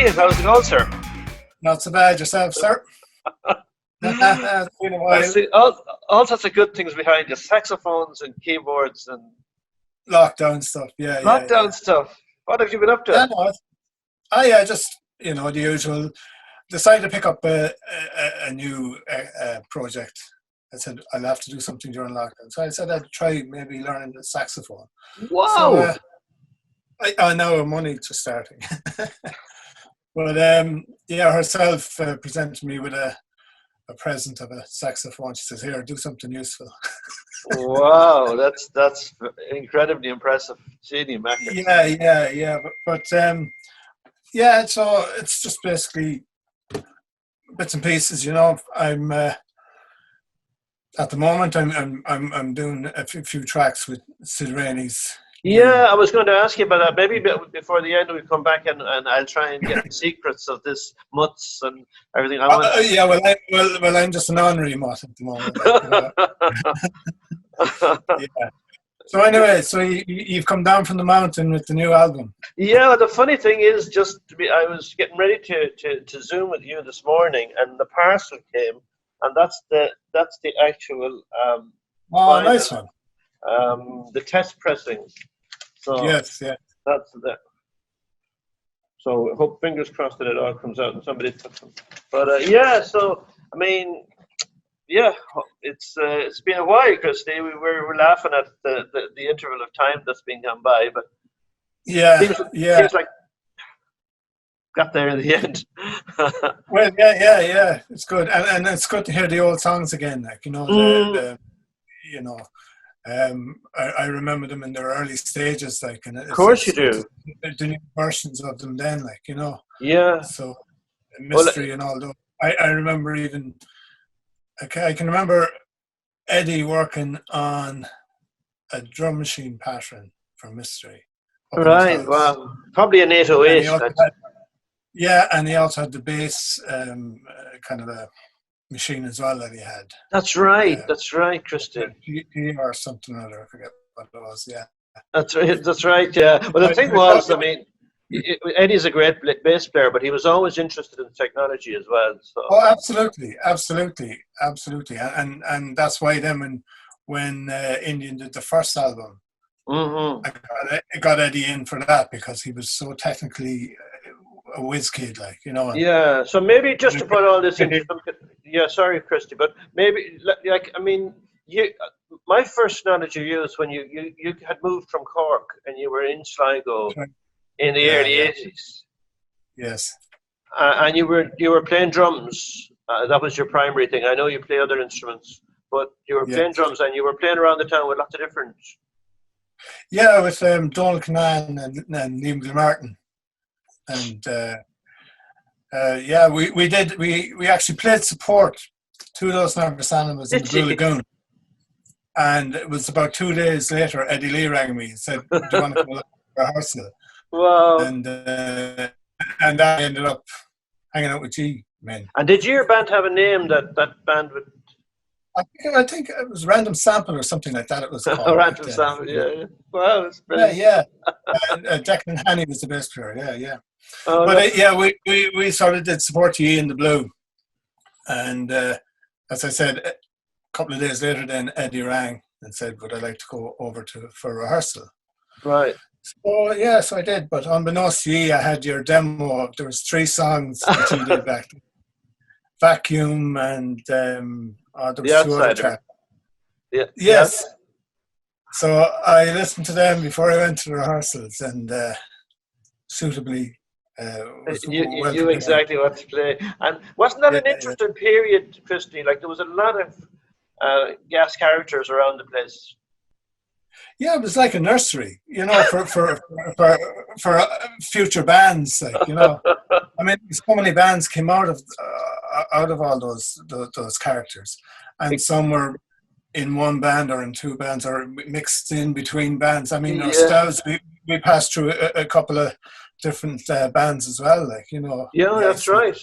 Christy, how's it going, sir? Not so bad yourself, sir. It's been a I while. see all sorts of good things behind you, saxophones and keyboards and Lockdown stuff. Yeah, yeah, lockdown yeah. stuff. What have you been up Yeah, to? no, just the usual. Decided to pick up a new project. I said I'll have to do something during lockdown, so I said I'd try maybe learning the saxophone. So Wow! I now have money to starting. But yeah, herself presented me with a present of a saxophone. She says, "Here, do something useful." Wow, that's incredibly impressive. Genie Mackers. Yeah. But yeah. So it's just basically bits and pieces. I'm at the moment. I'm doing a few tracks with Sid Rainey's Yeah, new. I was going to ask you about that. Maybe before the end we come back and I'll try and get the secrets of this mutts and everything. I want. Yeah. Well, I'm just an honorary mutt at the moment. Yeah. So anyway, so you've come down from the mountain with the new album. Yeah, the funny thing is, I was getting ready to Zoom with you this morning, and the parcel came, and that's the actual Oh, final, nice one. the test pressing. So Yes, yeah. that's the. So I hope, fingers crossed, that it all comes out and somebody took them. But yeah, so I mean, yeah, it's been a while, Christy. We're laughing at the interval of time that's been gone by, but Yeah, seems yeah. seems like got there in the end. Well, yeah. It's good, and it's good to hear the old songs again. Like Mm, you know, I remember them in their early stages. Like, and of course you it's good to do. see the new versions of them then. Like, Yeah. so Well, mystery and all those. I remember even. I can remember Eddie working on a drum machine pattern for Mystery up in his right. house, Well, probably an and he 808. also That's had and he also had the bass kind of a machine as well that he had. that's right. Uh, That's right, Christy. or something or other. I forget what it was. Yeah. That's right. That's right. Yeah. Well, the thing was, I mean, Eddie's a great bass player, but he was always interested in technology as well. So. Oh, absolutely, and that's why then when Indian did the first album, Hmm. I got Eddie in for that because he was so technically a whiz kid, like. Yeah. So maybe just to put all this into some. Yeah. Sorry, Christy, but maybe like I mean, you. My first knowledge of you is when you had moved from Cork and you were in Sligo in the Yeah, early yeah, '80s. yes, And you were playing drums. That was your primary thing. I know you play other instruments, but you were yes, playing drums and you were playing around the town with lots of different. yeah, with Donald Canaan and Liam Gilmartin, and yeah, we actually played support to those nervous animals in the Did Blue you? Lagoon. And it was about 2 days later, Eddie Lee rang me and said, "Do you want to come along to rehearsal?" Wow. And I ended up hanging out with G Men. And did your band have a name that band would? I think it was Random Sample or something like that. It was called back Random then. Sound. Yeah. Yeah. Wow, that's Yeah, brilliant. yeah. And Declan Haney was the bass player. Yeah. Oh, But that's yeah, we sort of did support G in the Blue, and as I said, a couple of days later, then Eddie rang and said, "Would I like to go over for rehearsal?" right. Oh yeah, so I did, but unbeknownst to you, I had your demo. There was 3 songs that you did back then. Vacuum and there The was 2 other Outsider. tracks. The Yes, so I listened to them before I went to the rehearsals, and suitably was you well knew prepared. exactly what to play. And wasn't that Yeah, an yeah, interesting period, Christy? Like there was a lot of gas characters around the place. yeah. It was like a nursery, for future bands, like. I mean, so many bands came out of all those characters, and some were in one band or in 2 bands or mixed in between bands. I mean, Yeah. ourselves, we passed through a couple of different bands as well, like, Yeah, the that's Iceman. right.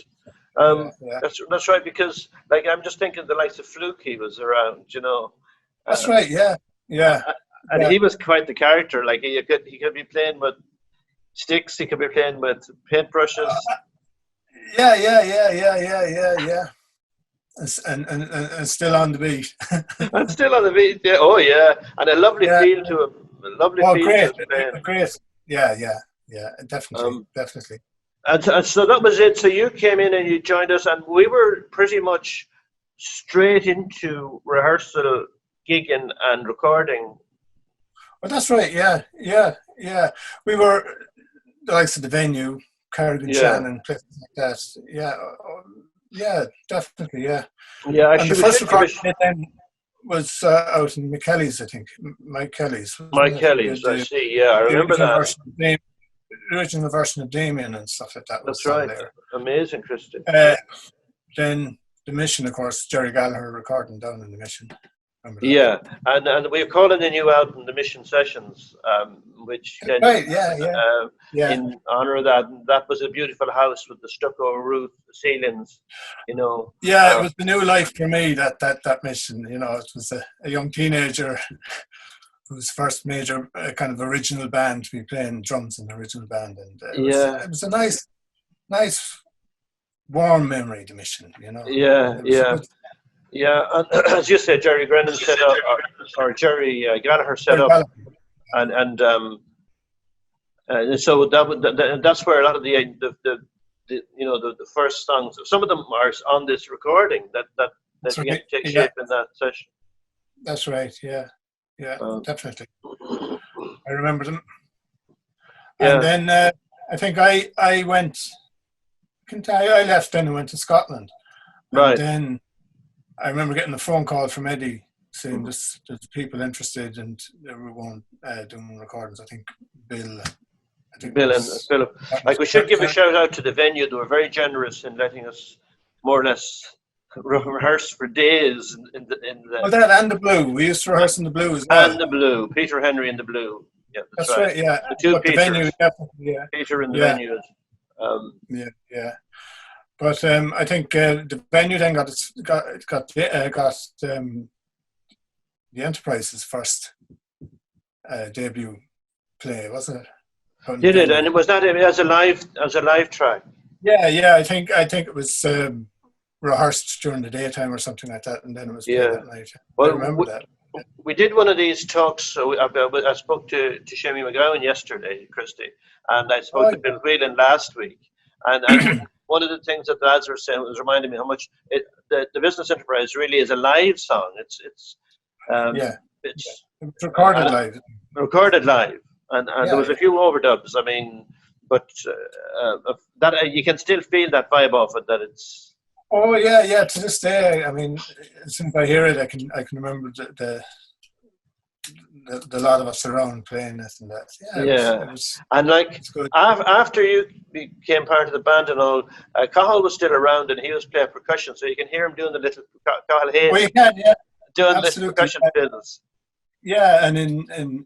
Yeah, Um, yeah. that's right because like I'm just thinking the likes of Fluky was around, That's uh, right. Yeah, yeah, and yeah. he was quite the character. Like he could be playing with sticks, he could be playing with paintbrushes. Yeah. And still on the beat. And still on the beat. Yeah. Oh yeah, and a lovely Yeah. feel to him. A lovely Oh, feel to great, his playing. great. Yeah. Definitely, Um, definitely. and so that was it. So you came in and you joined us, and we were pretty much straight into rehearsal, gigging, and recording. Well, that's right. Yeah. We were the likes of the venue, Carrigan Yeah. Shannon, places like that. Yeah, definitely. Yeah. Yeah. And the Actually, we first should give a recording then was out in McKelly's, I think. Mike Kelly's, wasn't Mike it? Kelly's. I see. Yeah, I The remember original that. version of the original version of Damien and stuff like that was That's done right. there. Amazing, Christy. Then the Mission, of course, Jerry Gallagher recording down in the Mission. Remember that? Yeah, and we're calling the new album the Mission Sessions, which kind of Right. Yeah. in honor of that. And that was a beautiful house with the stucco roof, the ceilings, you know. Yeah, it was the new life for me. That Mission. It was a young teenager whose first major kind of original band to be playing drums in the original band, and Yeah, it was a nice warm memory. The Mission. yeah, It was a yeah, good. yeah. And as you said, Jerry Grennan set up, or Jerry Gallagher set Very up, valid. and so that's where a lot of the first songs. Some of them are on this recording that That's began right. to take Yeah, shape in that session. that's right. Yeah, Um, definitely. I remember them. And yeah, then I think I went. I left then and went to Scotland, and right. then I remember getting a phone call from Eddie saying there's people interested and they were going doing recordings. I think Bill. I think it Bill and was. Philip. Like we should give a shout out to the venue. They were very generous in letting us more or less rehearse for days Well, that and the Blue. We used to rehearse in the Blue as well. and the Blue. Peter Henry and the Blue. Yeah, that's That's right. right. Yeah, The two but the venue Peters. definitely. Peter in the Yeah, venue. yeah. But I think the venue then got the Enterprise's first debut play, wasn't it? Did it? And it was that as a live track. Yeah. I think it was rehearsed during the daytime or something like that, and then it was played Yeah. at night. I Well, remember that. we did one of these talks. So I spoke to Shemi McGowan yesterday, Christy, and I spoke to Bill Whelan last week. And one of the things that the lads were saying was reminding me how much the business enterprise really is a live song. It's recorded live. Recorded live, and there was a few overdubs. I mean, but that you can still feel that vibe off it. That it's. Oh yeah. To this day, I mean, as soon as I hear it, I can remember the lot of us around playing this and that. Yeah. It was And like good. after you became part of the band and all, Cahill was still around and he was playing percussion, so you can hear him doing the little Cahill Hayes. Well, you can, yeah. Doing Absolutely, the percussion fiddles. Yeah, and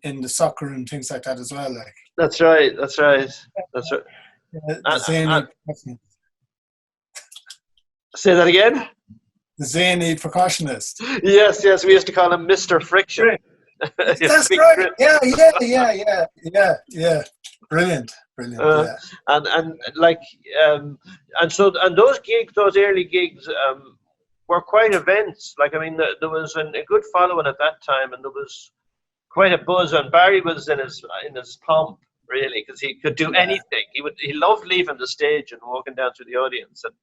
in the soccer and things like that as well. Like That's right. the zany, Say that again. the zany percussionist. Yes, we used to call him Mr. Friction. Great. That's right. Yeah. Brilliant. Yeah. And like and those gigs, those early gigs, were quite events. Like I mean, there was a good following at that time, and there was quite a buzz. And Barry was in his pomp, really, because he could do anything. He loved leaving the stage and walking down through the audience. And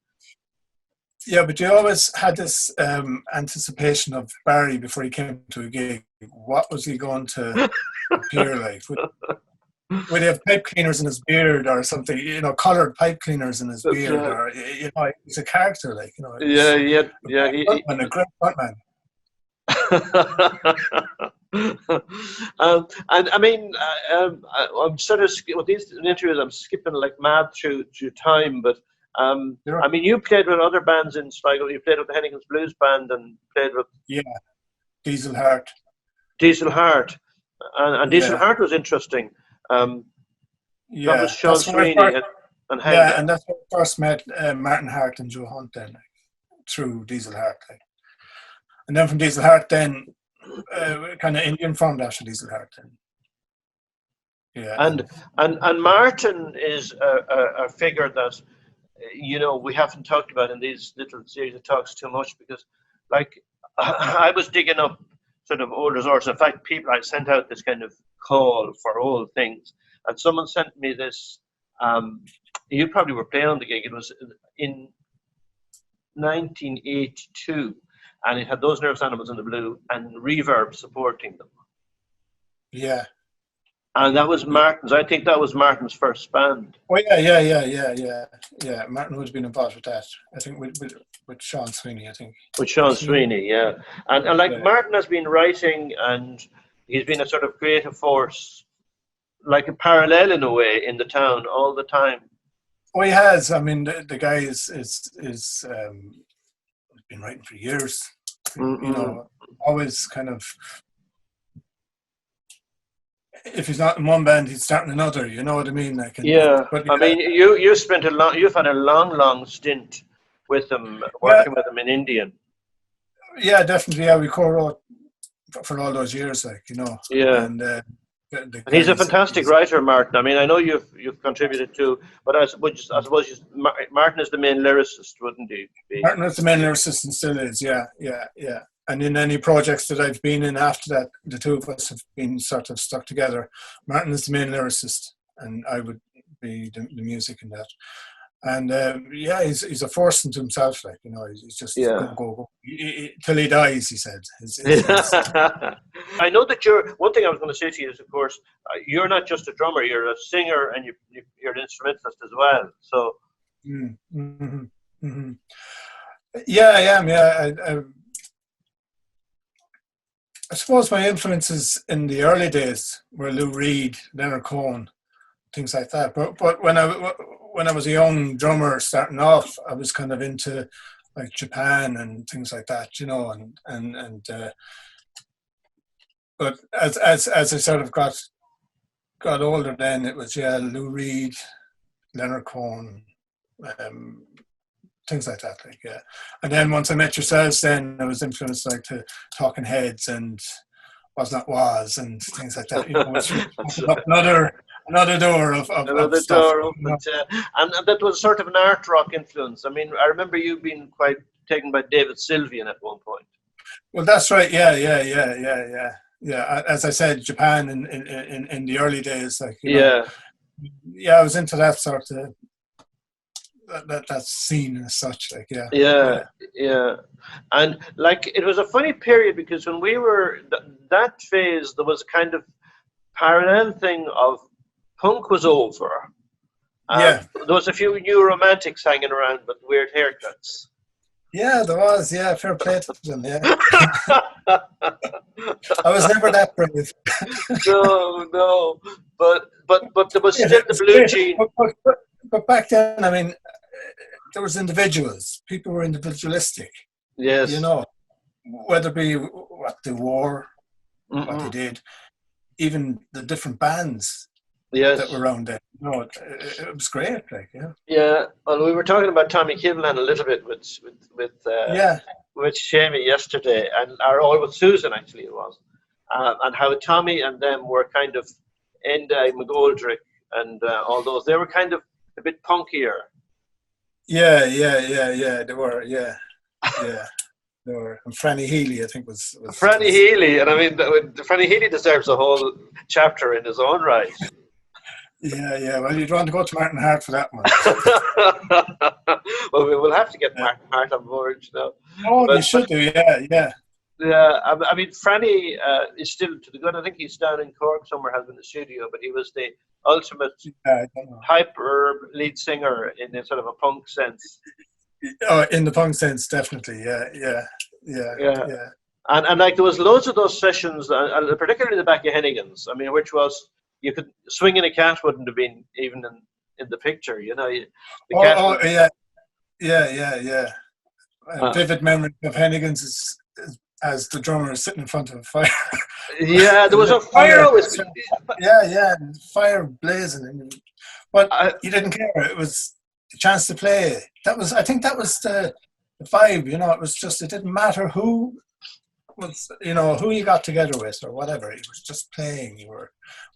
yeah, but you always had this anticipation of Barry before he came to a gig. What was he going to appear like? Would he have pipe cleaners in his beard or something? Coloured pipe cleaners in his beard, or he's a character, like Yeah. And a great frontman. And I mean, I'm sort of with these interviews, I'm skipping like mad through time, but I mean, you played with other bands in Sligo. You played with the Hennigan's Blues Band and played with Diesel Heart. And Diesel Heart was interesting. That was Sean Sweeney and Helga. Yeah, and that's when I first met Martin Hart and Joe Hunt then, through Diesel Heart. And then from Diesel Heart then, kind of Indian formed after Diesel Heart then. Yeah. And Martin is a figure that you know, we haven't talked about in these little series of talks too much because, like, I was digging up sort of old resources. In fact, people, I sent out this kind of call for old things, and someone sent me this. You probably were playing on the gig. It was in 1982, and it had Those Nervous Animals in the Blue and Reverb supporting them. Yeah. And that was Martin's. I think that was Martin's first band. Oh yeah. Martin would have been involved with that. I think with Sean Sweeney. I think With Sean Sweeney, yeah. And like yeah. Martin has been writing, and he's been a sort of creative force, like a parallel in a way in the town all the time. Oh, he has. I mean, the guy is been writing for years. Mm-hmm. You know, always kind of. If he's not in one band, he's starting another. You know what I mean? Like, Yeah, I mean, you've had a long stint with him, working with him in Indian. Yeah, definitely. Yeah, we co-wrote for all those years, like, you know. Yeah, and he's a fantastic writer, Martin. I mean, I know you've contributed too, but I suppose Martin is the main lyricist, wouldn't he be? Martin is the main lyricist and still is. Yeah. And in any projects that I've been in after that, the two of us have been sort of stuck together. Martin is the main lyricist, and I would be the music in that. And yeah, he's a force unto himself, like, you know. He's just go till he dies. He said. I know that one thing I was going to say to you is, of course, you're not just a drummer; you're a singer and you're an instrumentalist as well. So. Yeah, I am. Yeah, I suppose my influences in the early days were Lou Reed, Leonard Cohen, things like that. But when I was a young drummer starting off, I was kind of into like Japan and things like that, you know. But as I sort of got older, then it was Lou Reed, Leonard Cohen, things like that, like, yeah. And then once I met yourselves, then I was influenced like to Talking Heads and Was Not Was and things like that. You know, which opened up another door of stuff, door opened, and that was sort of an art rock influence. I mean, I remember you being quite taken by David Sylvian at one point. Well, that's right. Yeah. As I said, Japan in the early days, like, you know, I was into that sort of. That scene as such, like, yeah. And like, it was a funny period because when we were that phase, there was a kind of parallel thing of punk was over. There was a few new romantics hanging around with weird haircuts. Yeah, there was. Yeah, fair play to them. Yeah. I was never that brave. No, but there was still the blue jean. But back then, I mean, there was individuals. People were individualistic. Yes. You know, whether it be what they wore, what they did, even the different bands that were around then. You know, it was great. Like, yeah. Yeah. Well, we were talking about Tommy Kivlan a little bit with Shamie yesterday, or with Susan actually it was, and how Tommy and them were kind of Enda McGoldrick and all those. They were kind of a bit punkier. Yeah, they were, yeah. They were. And Franny Healy, I think, was Franny Healy, and I mean, Franny Healy deserves a whole chapter in his own right. Yeah. Well, you'd want to go to Martin Hart for that one. Well, we will have to get Martin Hart on board, you know. Oh, you should do, yeah. Yeah, I mean, Franny is still to the good. I think he's down in Cork somewhere, has been in the studio, but he was the ultimate hyper lead singer in a sort of a punk sense. Oh, in the punk sense, definitely. Yeah. And like there was loads of those sessions, particularly the back of Hennigan's. I mean, which was you could swinging a cat wouldn't have been even in the picture, you know. Yeah. Vivid memory of Hennigan's as the drummer is sitting in front of a fire. Yeah, there was a fire always. Yeah, fire blazing. But you didn't care. It was a chance to play. I think that was the vibe, you know. It was just, it didn't matter who was, you know, who you got together with or whatever. It was just playing.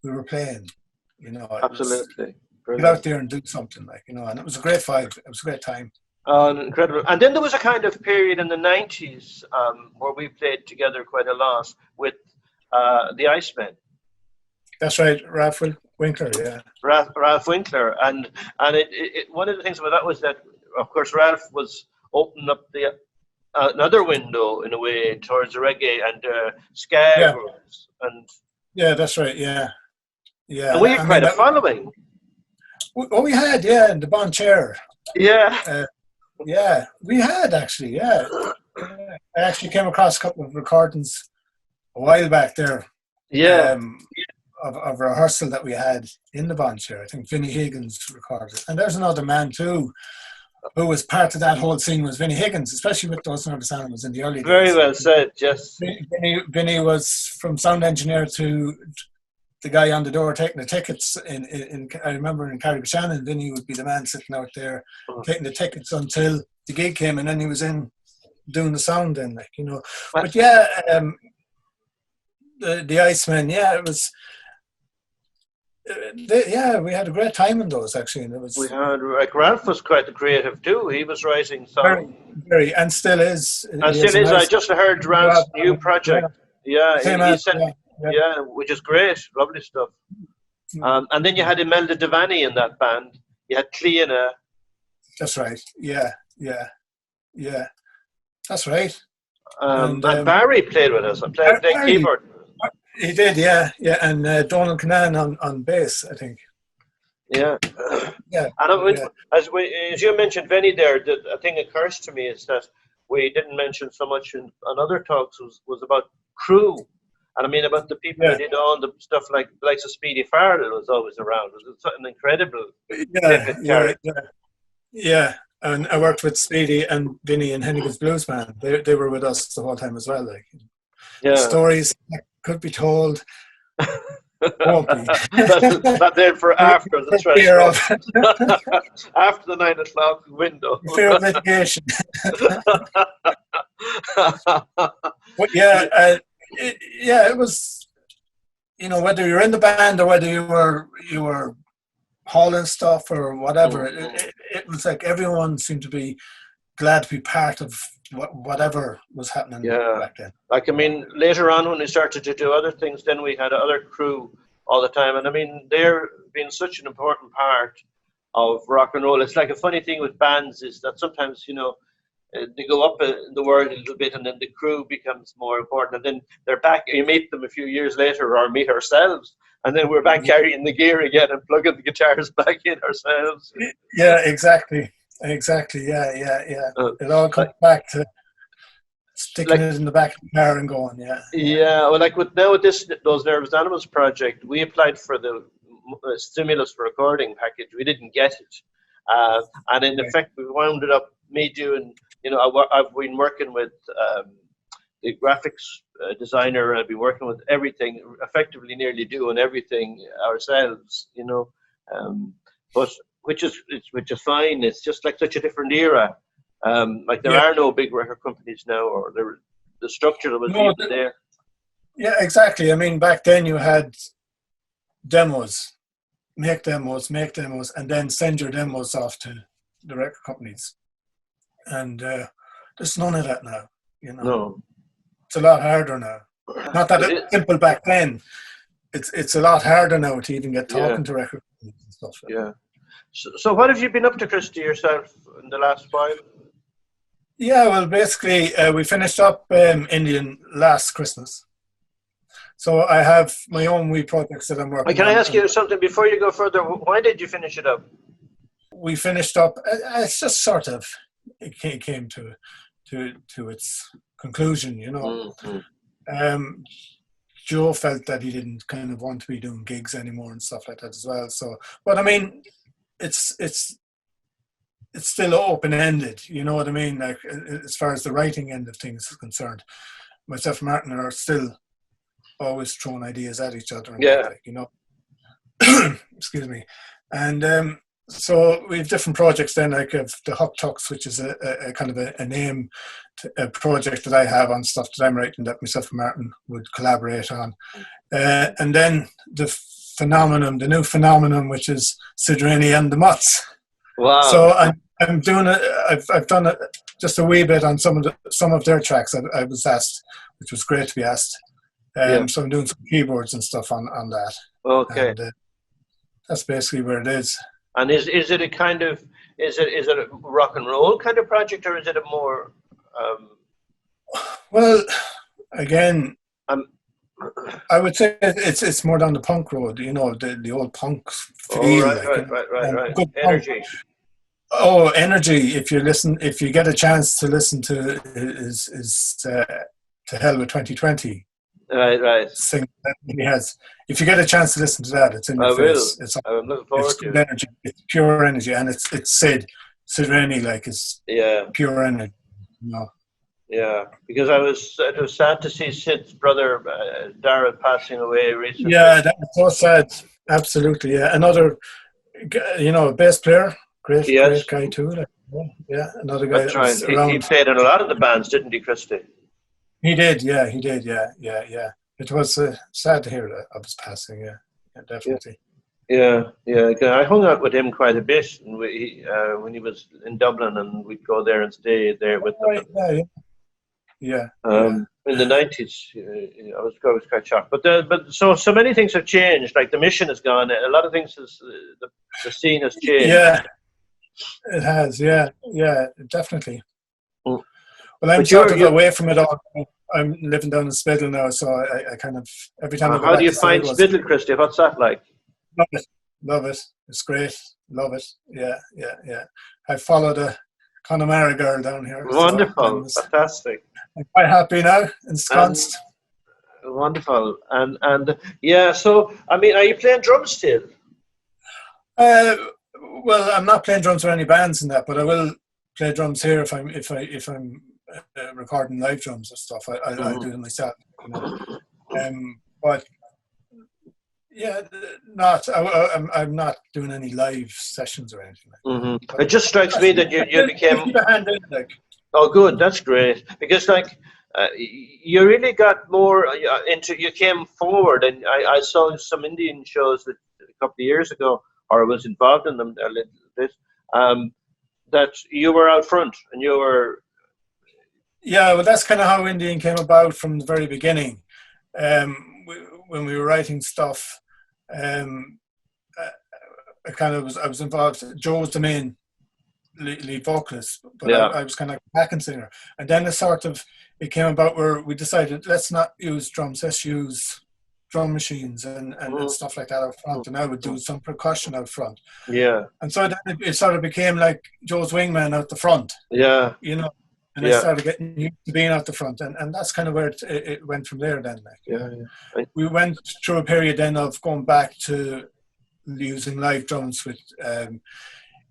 We were playing, you know. Absolutely. get out there and do something, like, you know. And it was a great vibe. It was a great time. Incredible. And then there was a kind of period in the 90s where we played together quite a lot with the Icemen. That's right, Ralph Winkler, yeah. Ralph Winkler. And one of the things about that was that, of course, Ralph was opening up another window, in a way, towards reggae and ska groups. And yeah, that's right, yeah. Yeah. And we had quite a following. We had, yeah, in the Bon Chair. Yeah. Yeah, we had actually, yeah. I actually came across a couple of recordings a while back there. Yeah. Of rehearsal that we had in the Bon Chair. I think Vinnie Higgins recorded. And there's another man too who was part of that whole scene, was Vinnie Higgins, especially with those Nervous Animals in the early days. Very well said, yes. Vinnie was from sound engineer to the guy on the door taking the tickets. I remember in Carrick-Shannon, Vinnie would be the man sitting out there taking the tickets until the gig came, and then he was in doing the sound then, like, you know. But yeah, the Icemen, yeah, it was... we had a great time in those, actually. And it was, we had, like, Ralph was quite creative too. He was writing songs. Very, and still is. And still is. I just heard Ralph's new project. Yeah, he said, yeah, which is great. Lovely stuff. And then you had Imelda Devaney in that band. You had Cleana. That's right. Yeah. That's right. And Barry played with us. I played keyboard. He did, yeah. And Donald Canaan on bass, I think. Yeah. Yeah. And as you mentioned, Vinny there, the thing that occurs to me is that we didn't mention so much on other talks was about crew. And I mean, about the people who did all the stuff like of Speedy Farrell was always around. It was something incredible. Yeah. And I worked with Speedy and Vinny and Hennigan's Blues Band. They were with us the whole time as well. Like, stories that could be told. Won't be. Not there for after the threshold. After the 9 o'clock window. Fear of litigation. But it was, you know, whether you're in the band or whether you were hauling stuff or whatever, it was like everyone seemed to be glad to be part of whatever was happening back then. Like, I mean, later on when we started to do other things, then we had other crew all the time. And I mean, they're been such an important part of rock and roll. It's like a funny thing with bands is that sometimes, you know, they go up in the world a little bit and then the crew becomes more important. And then they're back, you meet them a few years later or meet ourselves. And then we're back carrying the gear again and plugging the guitars back in ourselves. Yeah, exactly. Yeah. It all comes back to sticking it in the back of the car and going, Yeah, well, like with those Nervous Animals project, we applied for the stimulus for recording package. We didn't get it. And in effect, we wound up me doing, you know, I've been working with the graphics designer. I've been working with everything, effectively nearly doing everything ourselves, you know. But which is fine. It's just like such a different era. Like there are no big record companies now, or the structure that was even there. Yeah, exactly. I mean, back then you had demos, make demos, and then send your demos off to the record companies. And there's none of that now. You know, no. It's a lot harder now. Not that it's simple back then. It's a lot harder now to even get talking to record companies and stuff. Yeah. So what have you been up to, Christy, yourself in the last while? Yeah, well, basically, we finished up Indian last Christmas. So I have my own wee projects that I'm working on. Can I ask you something before you go further? Why did you finish it up? We finished up, it's just sort of, it came to its conclusion, you know. Mm-hmm. Joe felt that he didn't kind of want to be doing gigs anymore and stuff like that as well. So, but I mean, it's still open-ended, you know what I mean? Like, as far as the writing end of things is concerned, myself and Martin are still always throwing ideas at each other. And like, you know, excuse me. And so we have different projects then, like the Huck Tucks, which is a kind of a name, a project that I have on stuff that I'm writing that myself and Martin would collaborate on. And then the phenomenon, the new phenomenon, which is Sid Rainey and the Mutts. Wow. So I'm doing it. I've done it just a wee bit on some of their tracks. I was asked, which was great to be asked. So I'm doing some keyboards and stuff on that. Okay. And that's basically where it is. And is it a kind of is it a rock and roll kind of project, or is it a more Well, again, I would say it's more down the punk road, the old punk feel. Right. Good energy. Energy! If you get a chance to listen to is To Hell with 2020. Right. Sing that he has. If you get a chance to listen to that, it's in your face. I'm looking forward to it. Energy. It's pure energy, and it's Sid Rainey, is pure energy. Yeah, because it was sad to see Sid's brother Dara passing away recently. Yeah, that was so sad. Absolutely, yeah. Another, bass player, great guy too. Another guy. That's right. He played in a lot of the bands, didn't he, Christy? He did. Yeah. It was sad to hear that of his passing. Yeah, definitely. Yeah. I hung out with him quite a bit when he was in Dublin, and we'd go there and stay there with them. Yeah. In the 90s, I was quite shocked. But so many things have changed. Like the mission has gone. A lot of things the scene has changed. Yeah, it has. Yeah, definitely. Mm. Well, I'm sort of away from it all. I'm living down in Spiddle now, so I kind of every time. How do you find Spiddle, Christy? What's that like? Love it. It's great. Love it. Yeah. I followed a Connemara girl down here. Wonderful, fantastic. I'm quite happy now, ensconced. Wonderful, and yeah. So, I mean, are you playing drums still? Well, I'm not playing drums for any bands in that, but I will play drums here if I'm recording live drums and stuff. I do it myself. But yeah, I'm not doing any live sessions or anything like that. It just strikes me that you became. Oh, good. That's great, because you really got more into. You came forward, and I saw some Indian shows that a couple of years ago, or was involved in them a little bit. That you were out front, and you were. Yeah, well, that's kind of how Indian came about from the very beginning. When we were writing stuff, I was involved. Joe was the main lead vocalist, but I was kind of like a backing singer. And then it came about where we decided, let's not use drums, let's use drum machines and stuff like that out front, and I would do some percussion out front. Yeah. And so then it sort of became like Joe's wingman out the front. Yeah. And I started getting used to being out the front, and that's kind of where it went from there then. We went through a period then of going back to using live drums with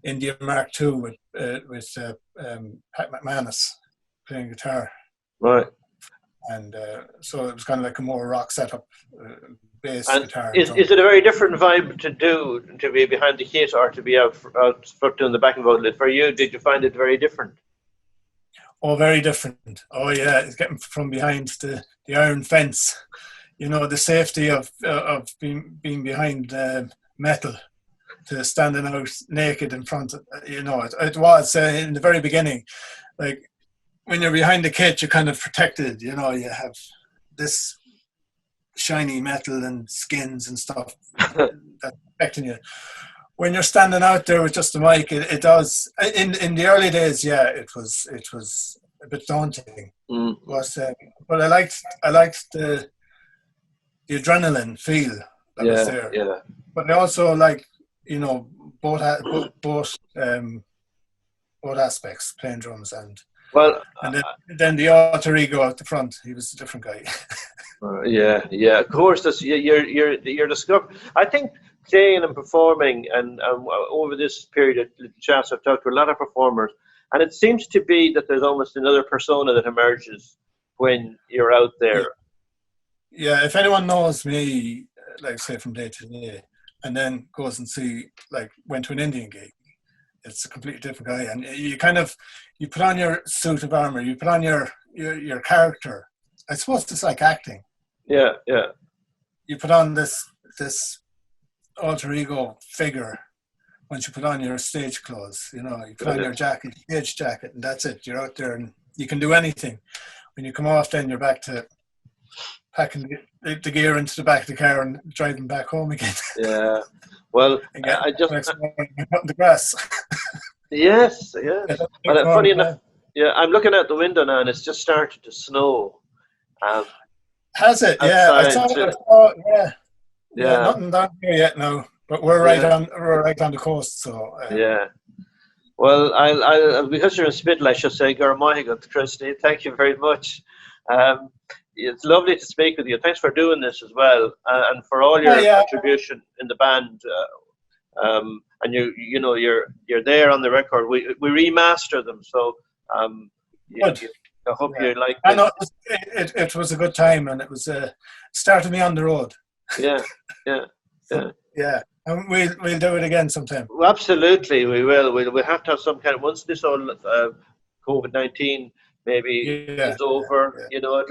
India Mark II with Pat McManus playing guitar. Right. And so it was kind of like a more rock setup, bass, guitar. Is it a very different vibe to be behind the kit or to be out front doing the backing vocal? For you, did you find it very different? Oh, very different. Oh, yeah, it's getting from behind the iron fence. The safety of being behind metal to standing out naked in front of, it was in the very beginning. Like, when you're behind the kit, you're kind of protected, you have this shiny metal and skins and stuff that's protecting you. When you're standing out there with just the mic, it does. In the early days, it was a bit daunting. But I liked the adrenaline feel that was there. Yeah. But I also like both aspects, playing drums and then the alter ego out the front. He was a different guy. Yeah. Of course, that's you're discovering. I think playing and performing, and over this period of Little Chats, I've talked to a lot of performers, and it seems to be that there's almost another persona that emerges when you're out there. Yeah, if anyone knows me, like say from day to day, and then goes and went to an Indian gig, it's a completely different guy, and you put on your suit of armor, you put on your character. I suppose it's like acting. Yeah. You put on this alter ego figure once you put on your stage clothes. You know, you put on your jacket, stage jacket, and that's it. You're out there and you can do anything. When you come off, then you're back to packing the gear into the back of the car and driving back home again. Yeah. Well, I just the grass. Yes. But funny enough, yeah, I'm looking out the window now, and it's just started to snow. Has it? Yeah, I saw. Yeah. Nothing down here yet, no. But we're right on the coast, so. Yeah. Well, I'll because you're in Spittle, I should say, Garmoigat, Christy. Thank you very much. It's lovely to speak with you. Thanks for doing this as well, and for all your contribution in the band. And you're there on the record. We remaster them, so I hope you like. I know it was a good time, and it was started me on the road. Yeah. And we'll do it again sometime. Well, absolutely, we will. We'll have to have some kind of, once this whole COVID-19 maybe is over. You know,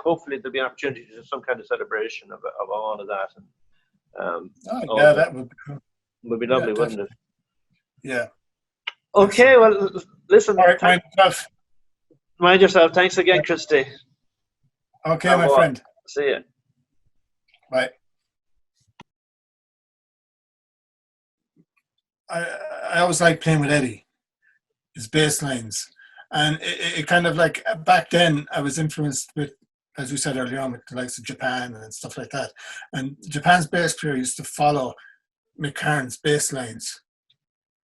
hopefully there'll be an opportunity to do some kind of celebration of all of that. And, that would be cool. Would be lovely, wouldn't it? Yeah. Okay, well, listen. All right, mind yourself. Thanks again, Christy. Okay, my friend. See you. Bye. I always like playing with Eddie, his bass lines. And it kind of like, back then, I was influenced with, as we said earlier on, with the likes of Japan and stuff like that. And Japan's bass player used to follow McCartney's bass lines,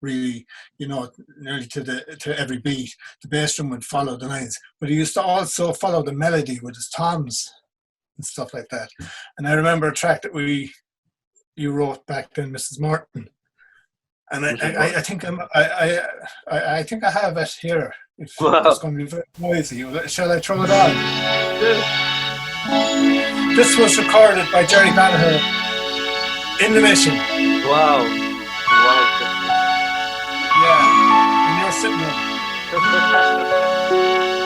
really, you know, nearly to every beat. The bass drum would follow the lines, but he used to also follow the melody with his toms and stuff like that. And I remember a track that you wrote back then, Mrs. Martin, and I think I think I have it here. It's going to be very noisy. Shall I throw it on? Yeah. This was recorded by Jerry Banner in the Mission. Wow. Yeah, in your sitting room.